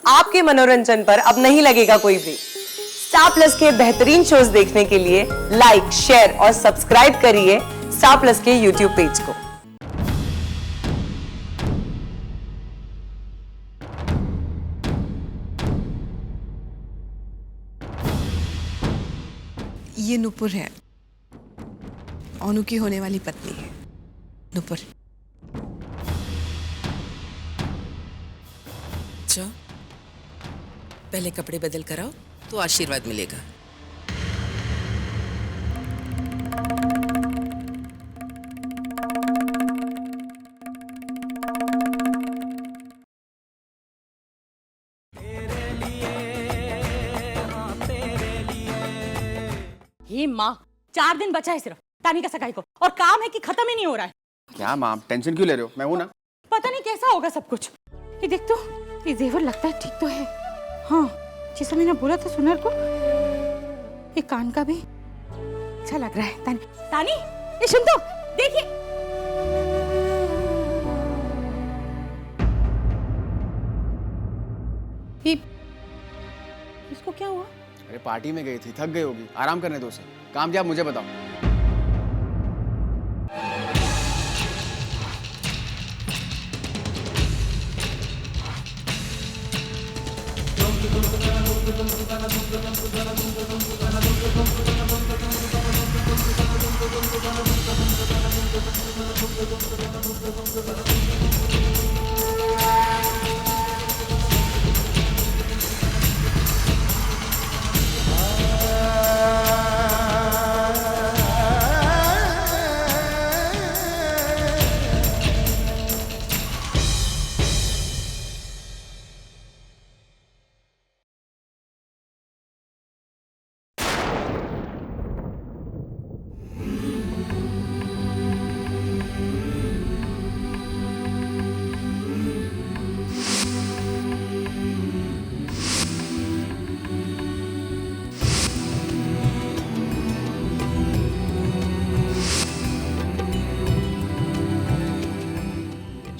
आपके मनोरंजन पर अब नहीं लगेगा कोई ब्रेक। स्टार प्लस के बेहतरीन शोज देखने के लिए लाइक, शेयर और सब्सक्राइब करिए स्टार प्लस के यूट्यूब पेज को। ये नुपुर है, अनु की होने वाली पत्नी है नुपुर। अच्छा, पहले कपड़े बदल कर आओ तो आशीर्वाद मिलेगा। हे माँ, 4 दिन बचा है सिर्फ तानी का सगाई को, और काम है कि खत्म ही नहीं हो रहा है। क्या माँ, टेंशन क्यों ले रहे हो? मैं हूं ना। पता नहीं कैसा होगा सब कुछ। ये देख तो, ये जेवर लगता है ठीक तो है। हाँ, जैसा मैंने बोला था सुनर को, ये कान का भी अच्छा लग रहा है। तानी, तानी, ये सुन तो, देखिए। ये इसको क्या हुआ? अरे पार्टी में गई थी, थक गई होगी, आराम करने दो उसे। काम क्या मुझे बताओ।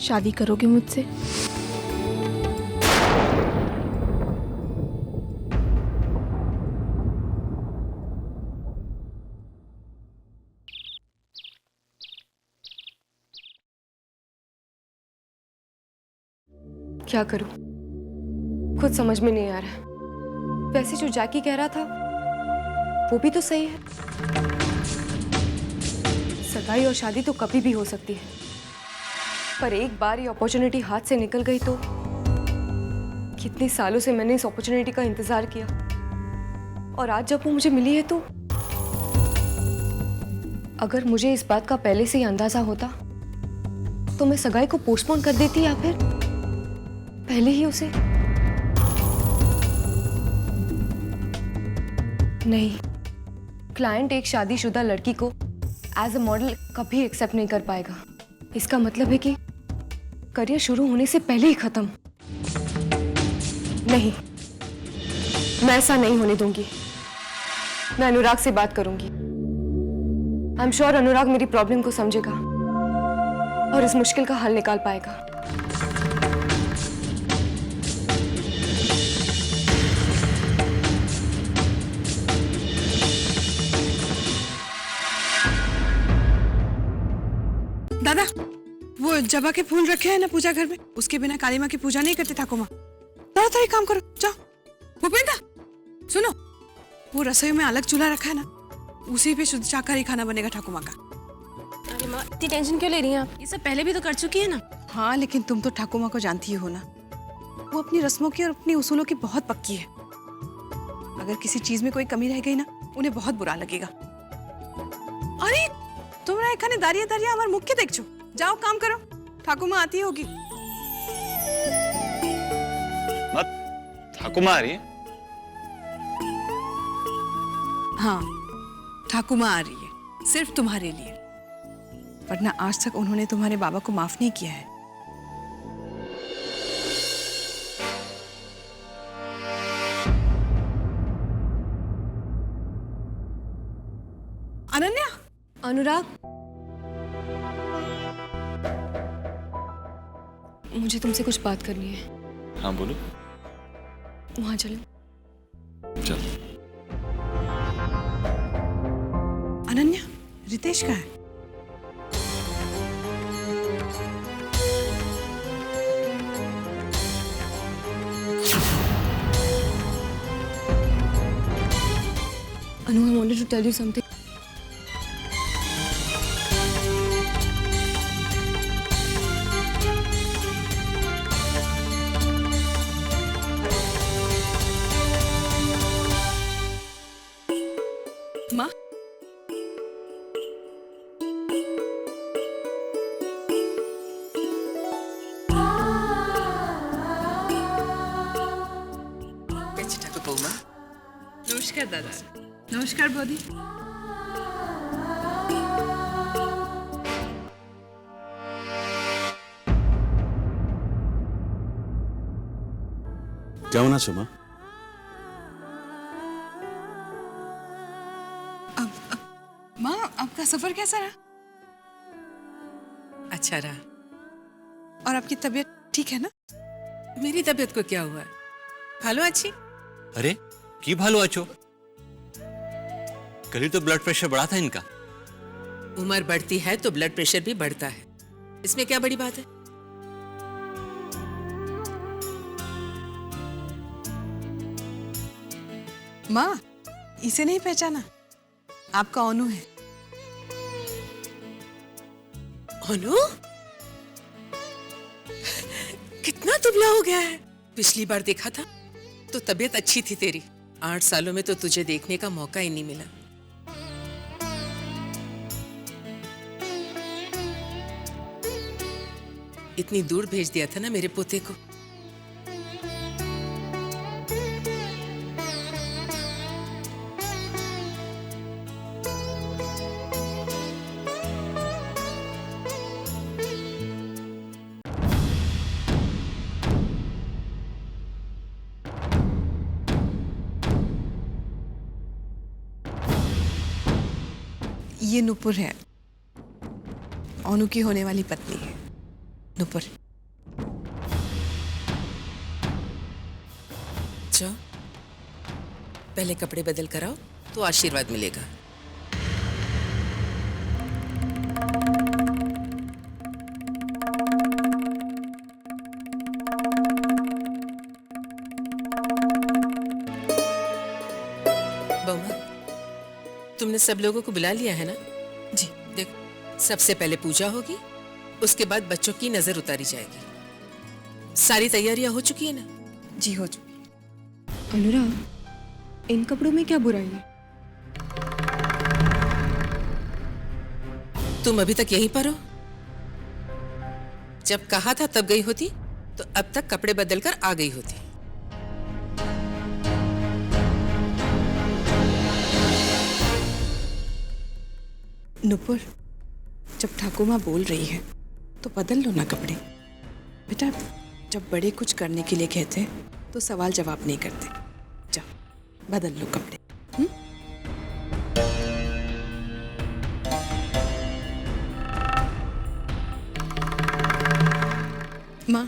शादी करोगे मुझसे? क्या करूं? खुद समझ में नहीं आ रहा। वैसे जो जैकी कह रहा था वो भी तो सही है। सगाई और शादी तो कभी भी हो सकती है, पर एक बार ये अपॉर्चुनिटी हाथ से निकल गई तो कितने सालों से मैंने इस अपॉर्चुनिटी का इंतजार किया, और आज जब वो मुझे मिली है तो अगर मुझे इस बात का पहले से ही अंदाजा होता तो मैं सगाई को पोस्टपोन कर देती या फिर पहले ही उसे। नहीं, क्लाइंट एक शादीशुदा लड़की को एज अ मॉडल कभी एक्सेप्ट नहीं कर पाएगा। इसका मतलब है कि करियर शुरू होने से पहले ही खत्म। नहीं, मैं ऐसा नहीं होने दूंगी। मैं अनुराग से बात करूंगी। आई एम श्योर अनुराग मेरी प्रॉब्लम को समझेगा और इस मुश्किल का हल निकाल पाएगा। दादा, वो जबा के फूल रखे हैं ना पूजा घर में, उसके बिना काली माँ की पूजा नहीं करते ठाकुमा। ताड़ाताड़ी काम करो, जाओ। भूपेंद्र, सुनो, वो रसोई में अलग चूल्हा रखा है ना, उसी पे शुद्ध शाकाहारी खाना बनेगा ठाकुमा का। अरे माँ, इतनी टेंशन क्यों ले रही हैं आप? ये सब पहले भी तो कर चुकी है ना। हाँ, लेकिन तुम तो ठाकुमा को जानती हो ना, वो अपनी रस्मों की और अपनी उसूलों की बहुत पक्की है। अगर किसी चीज में कोई कमी रह गई ना, उन्हें बहुत बुरा लगेगा। अरे তোমরা এখানে দাঁড়িয়ে দাঁড়িয়ে আমার মুখকে দেখছো, যাও কাম করো, ঠাকুমা आती होगी। मत, ठाकुमा आ रही है? हाँ, ठाकुमा आ रही है, सिर्फ तुम्हारे लिए, वरना आज तक उन्होंने तुम्हारे बाबा को माफ नहीं किया है। अनन्या, अनुराग, मुझे तुमसे कुछ बात करनी है। हाँ बोलो। वहां चलो। चल। अनन्या, रितेश कहाँ है? Anu, I wanted to tell you something. माँ, नमस्कार दादा। नमस्कार बौदी। কেমন আছো মা? माँ, आपका सफर कैसा रहा? अच्छा रहा। और आपकी तबीयत ठीक है ना? मेरी तबीयत को क्या हुआ? ভালো আছি। अरे की भालो आचो? कल ही तो ब्लड प्रेशर बढ़ा था इनका। उम्र बढ़ती है तो ब्लड प्रेशर भी बढ़ता है, इसमें क्या बड़ी बात है? माँ, इसे नहीं पहचाना? आपका अनु है। अनु? कितना दुबला हो गया है। पिछली बार देखा था तो तबीयत अच्छी थी तेरी। 8 सालों में तो तुझे देखने का मौका ही नहीं मिला। इतनी दूर भेज दिया था ना मेरे पोते को। ये नुपुर है, अनु की होने वाली पत्नी है। नुपुर। जाओ, पहले कपड़े बदल कर आओ तो आशीर्वाद मिलेगा। बहू, तुमने सब लोगों को बुला लिया है ना? जी। देखो, सबसे पहले पूजा होगी, उसके बाद बच्चों की नजर उतारी जाएगी। सारी तैयारियां हो चुकी है ना? जी हो चुकी। अनुराग, इन कपड़ों में क्या बुराई है? तुम अभी तक यहीं पर हो? जब कहा था तब गई होती तो अब तक कपड़े बदलकर आ गई होती। नुपुर, जब ठाकुर माँ बोल रही है तो बदल लो ना कपड़े। बेटा, जब बड़े कुछ करने के लिए कहते हैं तो सवाल जवाब नहीं करते। जाओ, बदल लो कपड़े। माँ,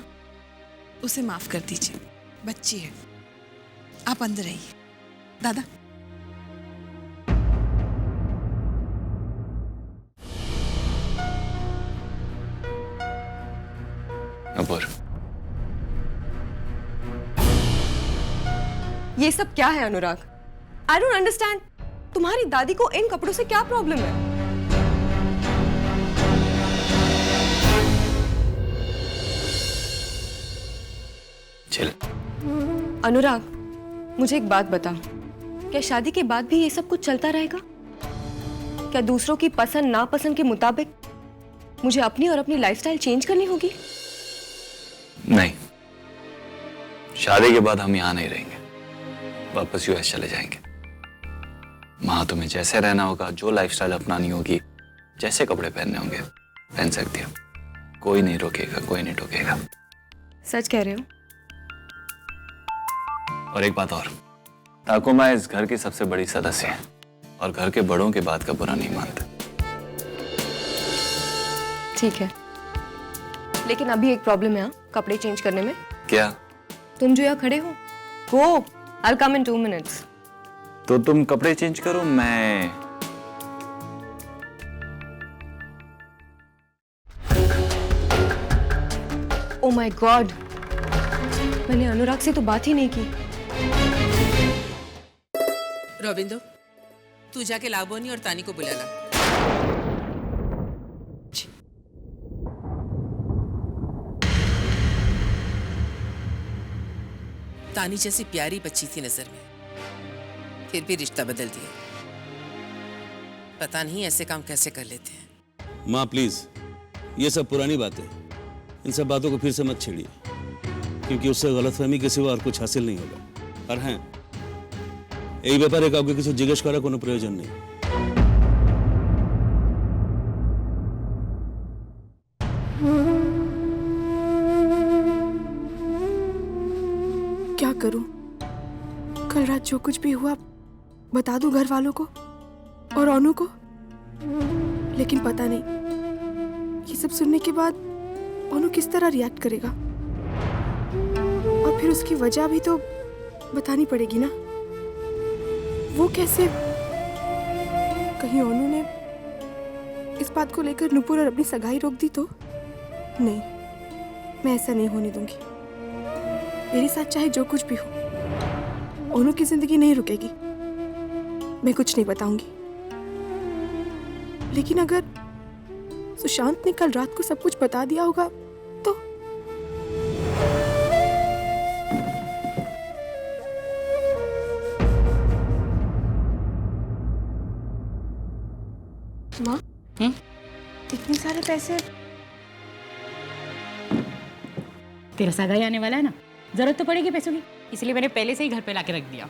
उसे माफ कर दीजिए, बच्ची है। आप अंदर आइए। दादा, नुपुर, ये सब क्या है अनुराग? I don't understand. तुम्हारी दादी को इन कपड़ों से क्या प्रॉब्लम है? चिल। अनुराग, मुझे एक बात बता, क्या शादी के बाद भी ये सब कुछ चलता रहेगा? क्या दूसरों की पसंद नापसंद के मुताबिक मुझे अपनी और अपनी लाइफस्टाइल चेंज करनी होगी? नहीं, शादी के बाद हम यहाँ नहीं रहेंगे, वापस यूएस चले जाएंगे। वहां तुम्हें जैसे रहना होगा, जो लाइफस्टाइल अपनानी होगी, जैसे कपड़े पहनने होंगे पहन सकती हो। कोई नहीं रोकेगा, कोई नहीं टोकेगा। सच कह रहे हो? और एक बात और, ठाकुमा इस घर की सबसे बड़ी सदस्य है और घर के बड़ों की बात का बुरा नहीं मानते। ठीक है, लेकिन अभी एक प्रॉब्लम है कपड़े चेंज करने में। क्या? तुम जो यहाँ खड़े हो, Go. I'll come in 2 minutes. तो तुम कपड़े चेंज करो, मैं Oh my God. मैंने अनुराग से तो बात ही नहीं की। रोबिंदो, तू जाके लावोनी और तानी को बुला ला। तानी जैसी प्यारी बच्ची थी नजर में, फिर भी रिश्ता बदल दिया। पता नहीं ऐसे काम कैसे कर लेते हैं। माँ प्लीज, ये सब पुरानी बातें, इन सब बातों को फिर से मत छेड़िए, क्योंकि उससे गलतफहमी के सिवा और कुछ हासिल नहीं होगा। और हाँ, এই ব্যাপারে কাউকে কিছু জিজ্ঞেস করার কোনো প্রয়োজন নেই। क्या करूं? कल रात जो कुछ भी हुआ बता दूं घर वालों को और अनु को, लेकिन पता नहीं ये सब सुनने के बाद अनु किस तरह रिएक्ट करेगा, और फिर उसकी वजह भी तो बतानी पड़ेगी ना। वो कैसे? कहीं अनु ने इस बात को लेकर नुपुर और अपनी सगाई रोक दी तो? नहीं, मैं ऐसा नहीं होने दूंगी। मेरे साथ चाहे जो कुछ भी हो, अनु की जिंदगी नहीं रुकेगी। मैं कुछ नहीं बताऊंगी, लेकिन अगर सुशांत ने कल रात को सब कुछ बता दिया होगा तो? माँ, इतने सारे पैसे? तेरा सगाई आने वाला है ना, जरूरत तो पड़ेगी पैसों की, इसलिए मैंने पहले से ही घर पे लाके रख दिया।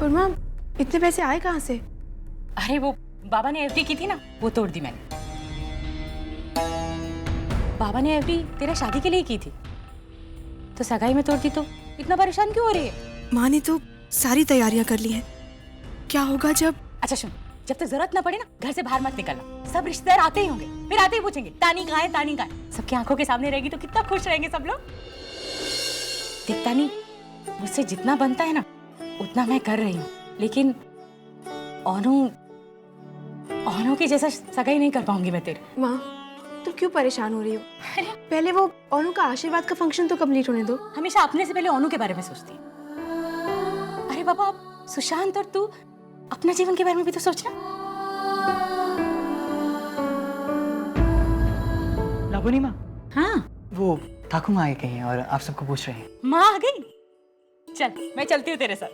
पर माँ, इतने पैसे आए कहाँ से? अरे वो बाबा ने एफडी की थी ना, वो तोड़ दी मैंने। बाबा ने एफडी तेरा शादी के लिए की थी, तो सगाई में तोड़ दी तो इतना परेशान क्यों हो रही है? माँ ने तो सारी तैयारियां कर ली हैं। क्या होगा जब? अच्छा सुन, जब तक जरूरत ना पड़े ना, घर से बाहर मत निकलना। सब रिश्तेदार आते ही होंगे, फिर आते ही पूछेंगे तानी कहाँ है, तानी कहाँ है। सबकी आंखों के सामने रहेगी तो कितना खुश रहेंगे सब लोग। देख तानी, मुझसे जितना बनता है ना उतना मैं कर रही हूँ, लेकिन अनु की जैसा सगाई नहीं कर पाऊंगी मैं तेरे। माँ, तुम क्यों परेशान हो रही हो? पहले वो अनु का आशीर्वाद का फंक्शन तो कंप्लीट होने दो। हमेशा अपने से पहले अनु के बारे में सोचती। अरे बाबा, सुशांत और तू अपने जीवन के बारे में भी तो सोचना। लाबोनी माँ, हाँ, वो ठाकुर माँ आई कहीं हैं और आप सबको पूछ रहे हैं। माँ आ गई? चल मैं चलती हूँ तेरे साथ।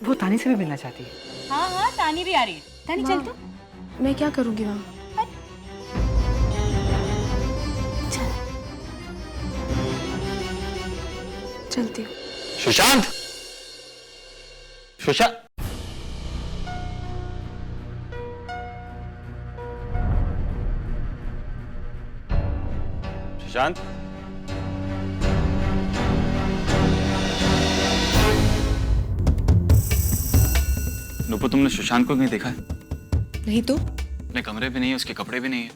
वो तानी से भी मिलना चाहती है। हाँ हाँ, तानी भी आ रही है। तानी चल तू। मैं क्या करूंगी माँ? चलती हूँ। सुशांत, सुशांत, सुशांत, नुपुर, तुमने सुशांत को कहीं देखा है? नहीं तो? अपने कमरे भी नहीं है, उसके कपड़े भी नहीं है।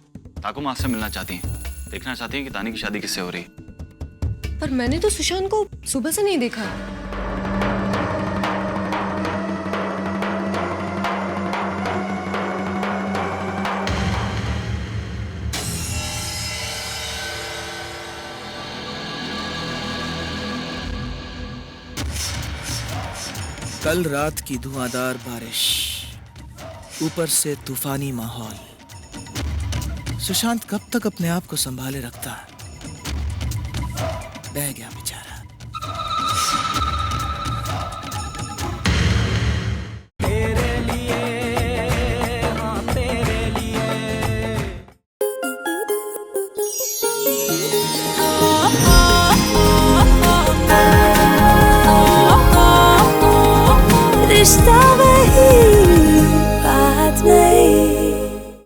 ताकू माँ से मिलना चाहती हैं, देखना चाहती हैं कि तानी की शादी किससे हो रही है। पर मैंने तो सुशांत को सुबह से नहीं देखा। कल रात की धुआंधार बारिश, ऊपर से तूफानी माहौल। सुशांत कब तक अपने आप को संभाले रखता है? बह गया बेचारा।